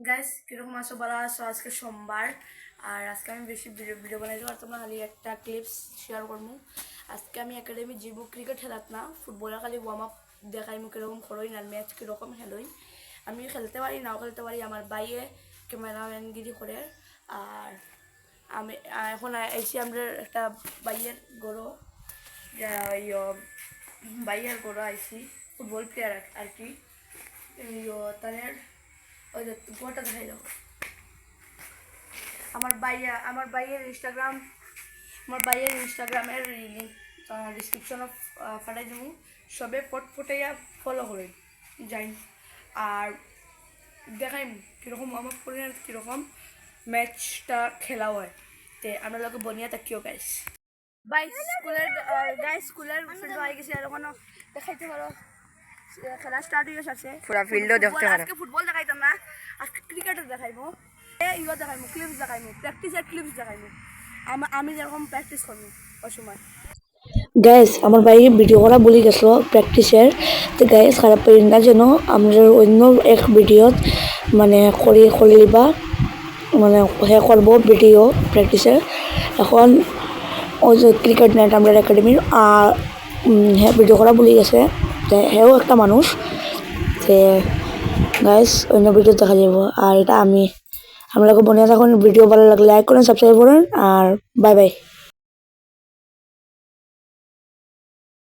Guys কিরকম আছো ভালো আছো? আজকে সোমবার আর আজকে আমি বেশি ভিডিও বানাইছো আর তোমরা খালি একটা ক্লিপস শেয়ার করবো। আজকে আমি একাডেমি যাবো ক্রিকেট খেলাত না, ফুটবলের খালি ওয়ার্ম আপ দেখাইমু কিরকম খরই না ম্যাচ কিরকম খেলোই। আমি খেলতে পারি নাও খেলতে পারি, আমার বাইয়ে ক্যামেরাম্যানগিরি করে। আর আমি এখন এসে আমরা একটা বাইয়ের গড়ো বাইয়ের গড়ো আইসি ফুটবল প্লেয়ার আর কি তাদের ওই যে গোটা দেখাই দাও। আমার ভাইয়ের ইনস্টাগ্রামের লিঙ্ক ডিসক্রিপশন ফাটাই দেবো, সবে ফটাইয়া ফলো করে যাই আর দেখাই কীরকম আমার ফোনের কীরকম ম্যাচটা খেলা হয়। তে আমরা লোক বনিয়া তাকিও গাইস স্কুলের ফিল্ড হয়ে গেছে, আর ওখানে দেখাইতে পারো খেলা স্টার্ট হয়ে গেছে। পুরা ফিল্ডও দেখতে পারো। আজকে ফুটবল দেখাইতাম না, আজকে ক্রিকেট দেখাইবো, দেখাইবো ক্লিপস দেখাইবো, প্র্যাকটিসের ক্লিপস দেখাইবো আমি যেরকম প্র্যাকটিস করবো ওই সময়। গাইস আমার ভাই ভিডিও করা বলে গেছো প্র্যাকটিসের, তো গাইস খারাপ করি না যেন আমরা অন্য এক ভিডিও মানে করে লিবা মানে হে করবো ভিডিও প্র্যাকটিসের। এখন ওই যে ক্রিকেট নেট আমরা একাডেমির আর হ্যাঁ ভিডিও করা বলে গেছে, হেও একটা মানুষ। যে গাইস অন্য ভিডিও দেখা যাবো। আর এটা আমরা বনিয়া থাকুন, ভিডিও ভালো লাগলে লাইক করেন, সাবস্ক্রাইব করেন আর বাই বাই।